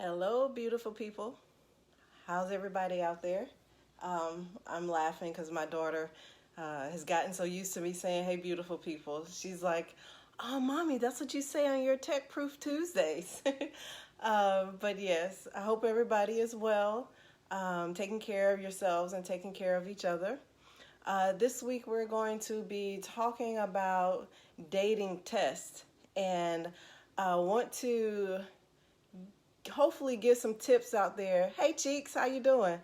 Hello, beautiful people. How's everybody out there? I'm laughing because my daughter has gotten so used to me saying, "Hey, beautiful people." She's like, "Oh, mommy, that's what you say on your Tech Proof Tuesdays." But yes, I hope everybody is well, taking care of yourselves and taking care of each other. This week, we're going to be talking about dating tests, and I want to hopefully get some tips out there. Hey Cheeks, how you doing?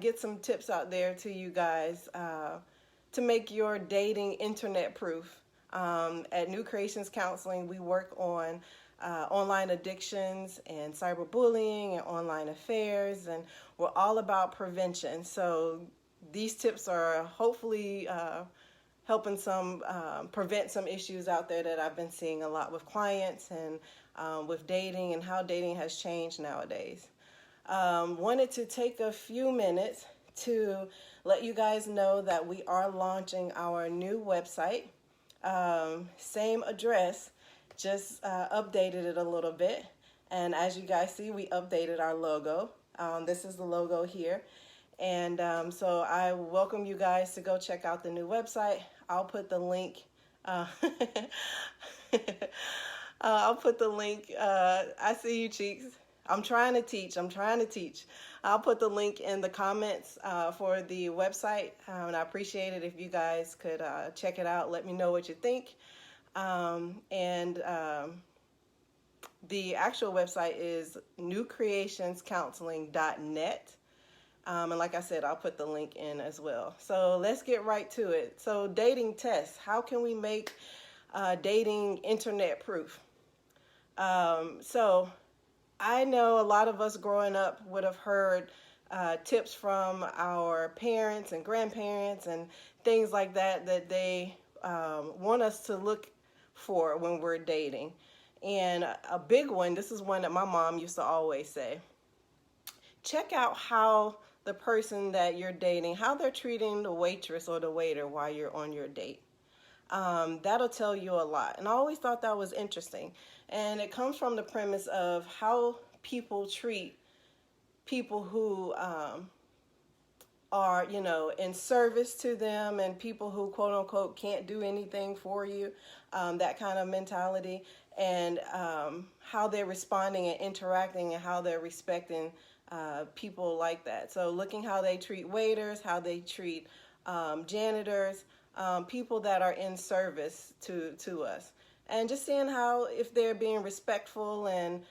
Get some tips out there to you guys to make your dating internet proof. At New Creations Counseling, we work on online addictions and cyberbullying and online affairs, and we're all about prevention. So these tips are hopefully helping some prevent some issues out there that I've been seeing a lot with clients and with dating and how dating has changed nowadays. Wanted to take a few minutes to let you guys know that we are launching our new website. Same address, just updated it a little bit. And as you guys see, we updated our logo. This is the logo here. And so I welcome you guys to go check out the new website. I'll put the link. I'll put the link. I see you, Cheeks. I'm trying to teach. I'll put the link in the comments for the website. And I appreciate it if you guys could check it out. Let me know what you think. The actual website is newcreationscounseling.net. And like I said, I'll put the link in as well. So let's get right to it. So dating tests. How can we make dating internet proof? So I know a lot of us growing up would have heard tips from our parents and grandparents and things like that that they want us to look for when we're dating. And a big one, this is one that my mom used to always say, check out how the person that you're dating, how they're treating the waitress or the waiter while you're on your date. That'll tell you a lot. And I always thought that was interesting. And it comes from the premise of how people treat people who are, in service to them, and people who, quote unquote, can't do anything for you, that kind of mentality, and how they're responding and interacting and how they're respecting people like that. So looking how they treat waiters, how they treat janitors, people that are in service to us, and just seeing how, if they're being respectful and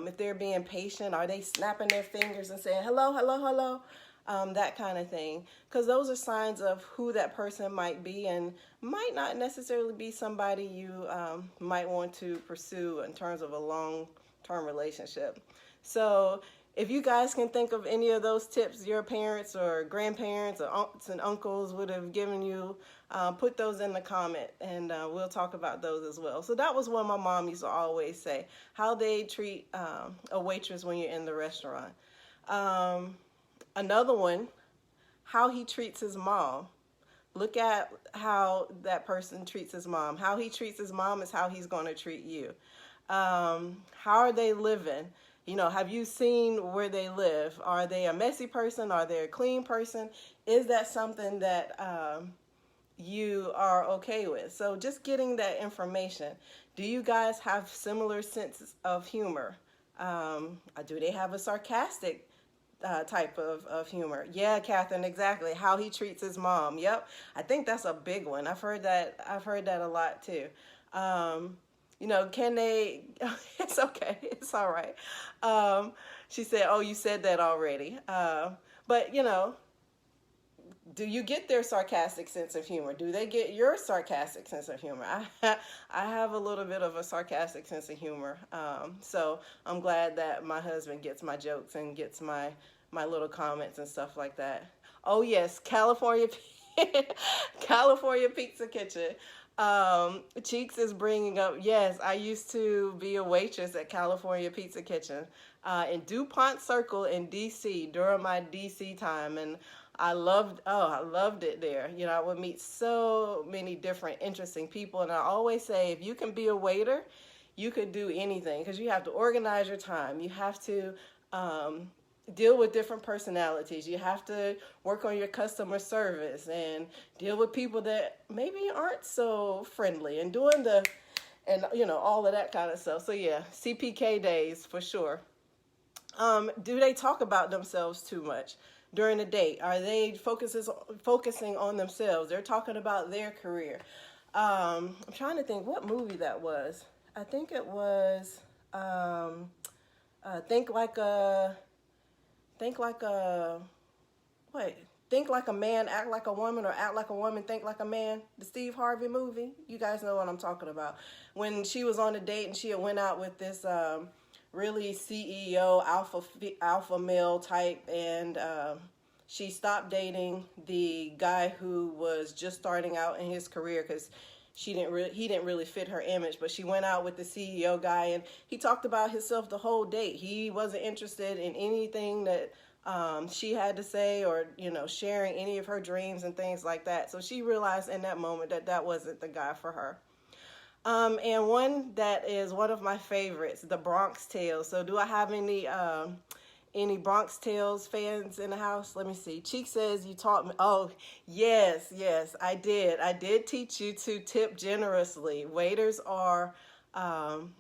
if they're being patient, are they snapping their fingers and saying hello, hello, hello, that kind of thing, because those are signs of who that person might be and might not necessarily be somebody you might want to pursue in terms of a long-term relationship. So if you guys can think of any of those tips your parents or grandparents or aunts and uncles would have given you, put those in the comment, and we'll talk about those as well. So that was what my mom used to always say, how they treat a waitress when you're in the restaurant. Another one, how he treats his mom. Look at how that person treats his mom. How he treats his mom is how he's going to treat you. How are they living? Have you seen where they live? Are they a messy person? Are they a clean person? Is that something that you are okay with? So just getting that information. Do you guys have similar senses of humor? Do they have a sarcastic type of humor? Yeah, Catherine, exactly. How he treats his mom. Yep, I think that's a big one. I've heard that a lot too. Can they, it's okay, it's all right. She said, oh, you said that already. But, do you get their sarcastic sense of humor? Do they get your sarcastic sense of humor? I have a little bit of a sarcastic sense of humor. So I'm glad that my husband gets my jokes and gets my little comments and stuff like that. Oh, yes, California Pizza Kitchen. Cheeks is bringing up, yes, I used to be a waitress at California Pizza Kitchen in DuPont Circle in DC during my DC time, and I loved it there. I would meet so many different interesting people, and I always say, if you can be a waiter, you could do anything because you have to organize your time. You have to deal with different personalities. You have to work on your customer service and deal with people that maybe aren't so friendly and doing and all of that kind of stuff. So yeah, CPK days for sure. Do they talk about themselves too much during the date? Are they focusing on themselves? They're talking about their career. I'm trying to think what movie that was. I think it was Think Like a wait, Think Like a Man, Act Like a Woman, or Act Like a Woman, Think Like a Man, the Steve Harvey movie. You guys know what I'm talking about. When she was on a date and she had went out with this really CEO alpha male type, and she stopped dating the guy who was just starting out in his career because he didn't really fit her image, but she went out with the CEO guy, and he talked about himself the whole date. He wasn't interested in anything that she had to say, or sharing any of her dreams and things like that. So she realized in that moment that that wasn't the guy for her. And one that is one of my favorites, The Bronx Tales. So do I have any Bronx Tales fans in the house? Let me see. Cheek says you taught me. Oh, yes, I did. I did teach you to tip generously. Waiters are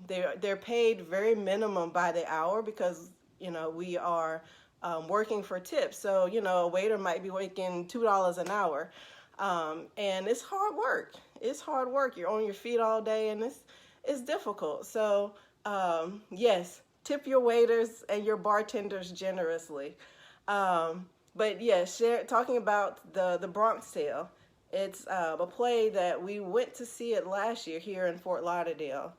they're paid very minimum by the hour because we are working for tips. So a waiter might be making $2 an hour, and it's hard work. It's hard work. You're on your feet all day, and it's difficult. So yes. Tip your waiters and your bartenders generously. But yeah, talking about the Bronx Tale. It's a play that we went to see it last year here in Fort Lauderdale.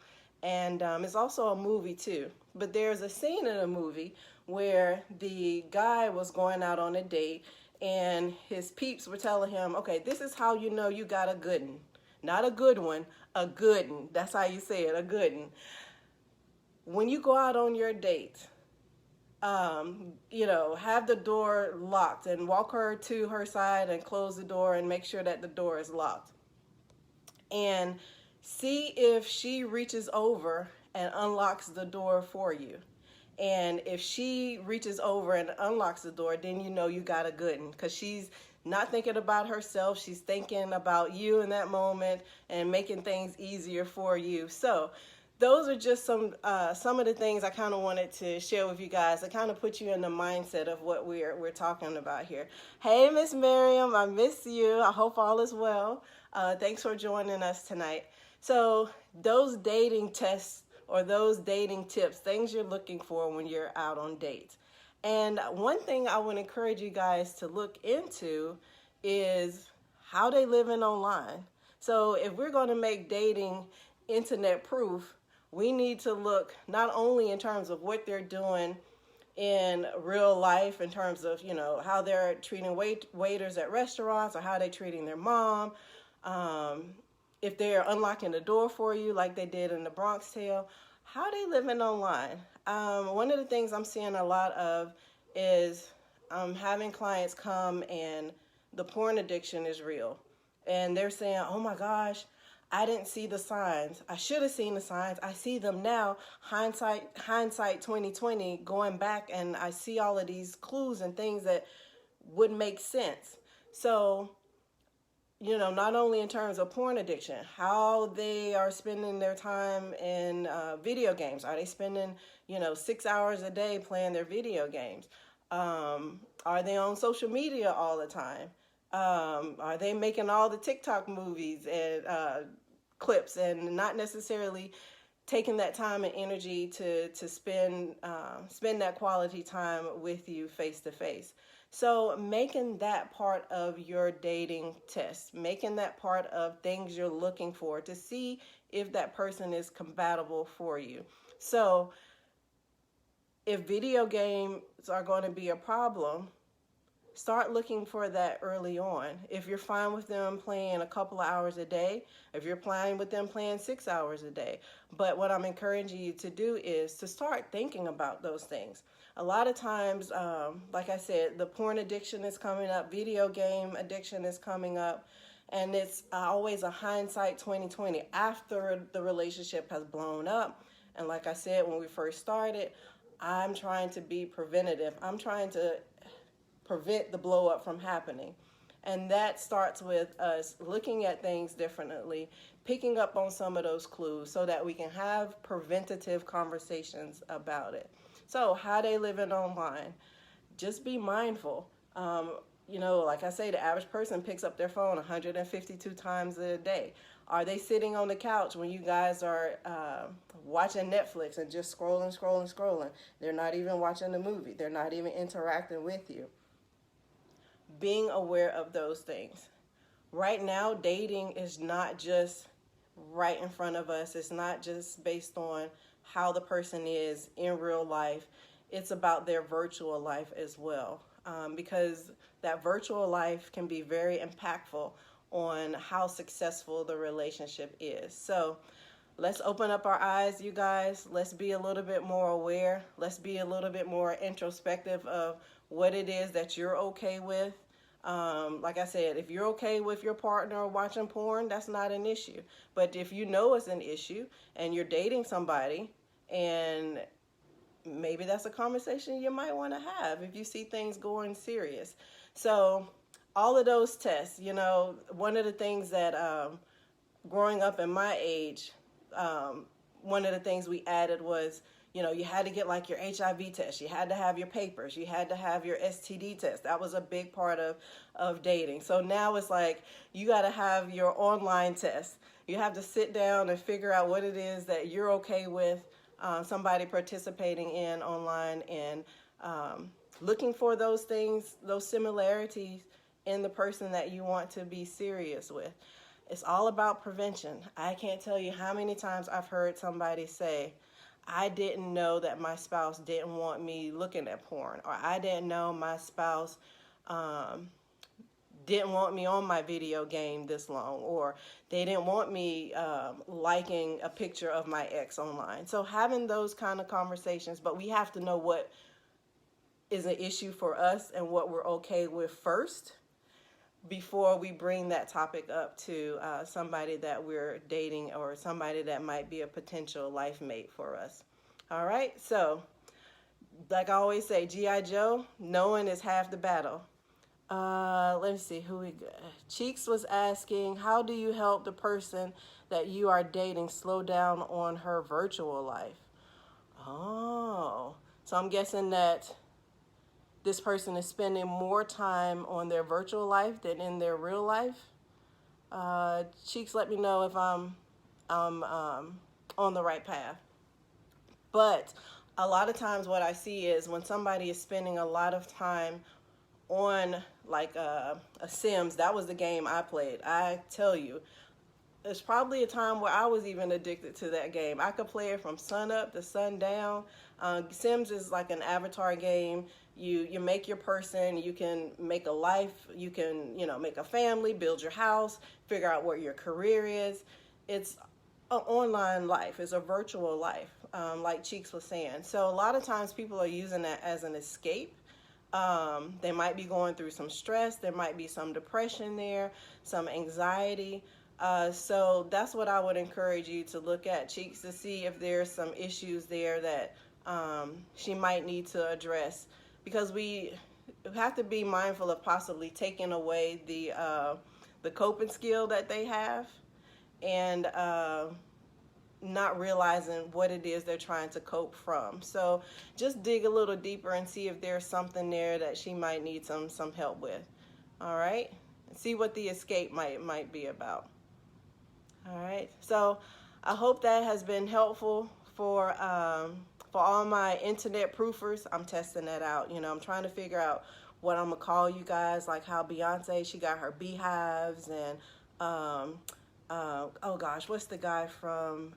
And it's also a movie too. But there's a scene in the movie where the guy was going out on a date and his peeps were telling him, okay, this is how you know you got a good one. Not a good one, a good one. That's how you say it, a good one. When you go out on your date, have the door locked and walk her to her side and close the door and make sure that the door is locked. And see if she reaches over and unlocks the door for you. And if she reaches over and unlocks the door, then you know you got a good one, because she's not thinking about herself. She's thinking about you in that moment and making things easier for you. So those are just some of the things I kind of wanted to share with you guys to kind of put you in the mindset of what we're talking about here. Hey, Miss Miriam, I miss you. I hope all is well. Thanks for joining us tonight. So those dating tests or those dating tips, things you're looking for when you're out on dates. And one thing I would encourage you guys to look into is how they living online. So if we're going to make dating internet proof, we need to look not only in terms of what they're doing in real life, in terms of, how they're treating waiters at restaurants, or how they're treating their mom, if they're unlocking the door for you like they did in the Bronx Tale, how they living online. One of the things I'm seeing a lot of is having clients come and the porn addiction is real. And they're saying, oh my gosh, I didn't see the signs. I should have seen the signs. I see them now. Hindsight 2020, going back, and I see all of these clues and things that would make sense. So, not only in terms of porn addiction, how they are spending their time in video games. Are they spending, 6 hours a day playing their video games? Are they on social media all the time? Are they making all the TikTok movies and clips and not necessarily taking that time and energy to spend that quality time with you face to face? So making that part of your dating test, making that part of things you're looking for to see if that person is compatible for you. So if video games are going to be a problem, start looking for that early on. If you're fine with them playing a couple of hours a day, if you're fine with them playing 6 hours a day. But what I'm encouraging you to do is to start thinking about those things. A lot of times, like I said, the porn addiction is coming up, video game addiction is coming up, And it's always a hindsight 2020 after the relationship has blown up. And like I said, when we first started, I'm trying to be preventative. I'm trying to prevent the blow up from happening. And that starts with us looking at things differently, picking up on some of those clues so that we can have preventative conversations about it. So, how they living online? Just be mindful. Like I say, the average person picks up their phone 152 times a day. Are they sitting on the couch when you guys are watching Netflix and just scrolling? They're not even watching the movie. They're not even interacting with you. Being aware of those things. Right now, dating is not just right in front of us. It's not just based on how the person is in real life. It's about their virtual life as well. Because that virtual life can be very impactful on how successful the relationship is. So let's open up our eyes, you guys. Let's be a little bit more aware. Let's be a little bit more introspective of what it is that you're okay with. Like I said, if you're okay with your partner watching porn, that's not an issue. But if you know it's an issue and you're dating somebody, and maybe that's a conversation you might want to have if you see things going serious. So all of those tests, one of the things that growing up in my age, one of the things we added was, you had to get like your HIV test. You had to have your papers. You had to have your STD test. That was a big part of dating. So now it's like you got to have your online test. You have to sit down and figure out what it is that you're okay with somebody participating in online, and looking for those things, those similarities in the person that you want to be serious with. It's all about prevention. I can't tell you how many times I've heard somebody say, I didn't know that my spouse didn't want me looking at porn, or I didn't know my spouse didn't want me on my video game this long, or they didn't want me liking a picture of my ex online. So having those kind of conversations, but we have to know what is an issue for us and what we're okay with first before we bring that topic up to somebody that we're dating or somebody that might be a potential life mate for us. All right, so like I always say, G.I. Joe, knowing is half the battle. Let me see who we got. Cheeks was asking, how do you help the person that you are dating slow down on her virtual life? Oh, so I'm guessing that this person is spending more time on their virtual life than in their real life. Cheeks, let me know if I'm on the right path. But a lot of times what I see is when somebody is spending a lot of time on like a Sims. That was the game I played. I tell you, there's probably a time where I was even addicted to that game. I could play it from sun up to sundown. Sims is like an avatar game. You make your person, you can make a life, you can, make a family, build your house, figure out what your career is. It's an online life. It's a virtual life, like Cheeks was saying. So a lot of times people are using that as an escape. They might be going through some stress. There might be some depression there, some anxiety. So that's what I would encourage you to look at, Cheeks, to see if there's some issues there that she might need to address. Because we have to be mindful of possibly taking away the coping skill that they have, and not realizing what it is they're trying to cope from. So just dig a little deeper and see if there's something there that she might need some help with. All right? See what the escape might be about. All right? So I hope that has been helpful for all my internet proofers. I'm testing that out. I'm trying to figure out what I'm going to call you guys, like how Beyonce, she got her beehives, and oh gosh, what's the guy from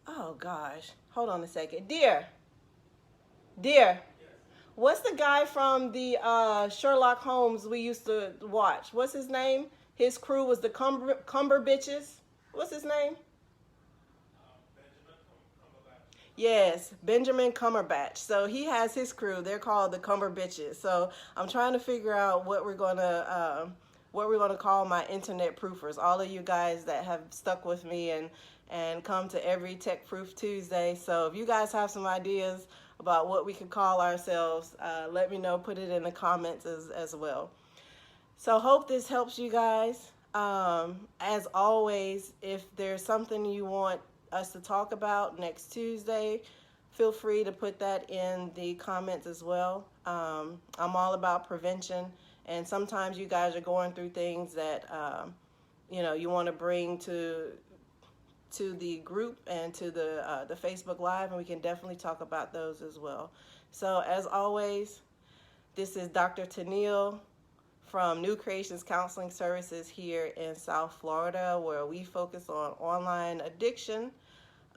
oh gosh, hold on a second. Dear, what's the guy from the Sherlock Holmes we used to watch? What's his name? His crew was the Cumber Bitches. What's his name? Yes, Benjamin Cumberbatch. So he has his crew. They're called the Cumber Bitches. So I'm trying to figure out what we're gonna call my internet proofers. All of you guys that have stuck with me and come to every Tech Proof Tuesday. So if you guys have some ideas about what we could call ourselves, let me know. Put it in the comments as well. So hope this helps you guys. As always, if there's something you want us to talk about next Tuesday, feel free to put that in the comments as well. I'm all about prevention, and sometimes you guys are going through things that you want to bring to the group and to the Facebook Live, and we can definitely talk about those as well. So as always, this is Dr. Tennille from New Creations Counseling Services here in South Florida, where we focus on online addiction,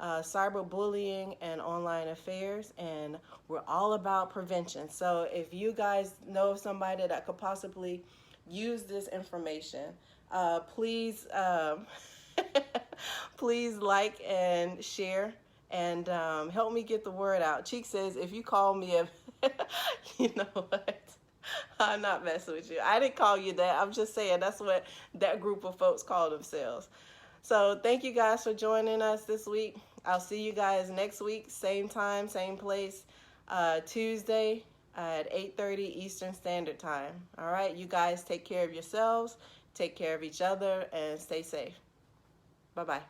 cyberbullying, and online affairs, and we're all about prevention. So if you guys know of somebody that could possibly use this information, please please like and share and help me get the word out. Cheek says, if you call me you know what? I'm not messing with you. I didn't call you that. I'm just saying that's what that group of folks call themselves. So thank you guys for joining us this week. I'll see you guys next week, same time, same place, Tuesday at 8:30 Eastern Standard Time. All right, you guys take care of yourselves, take care of each other, and stay safe. Bye-bye.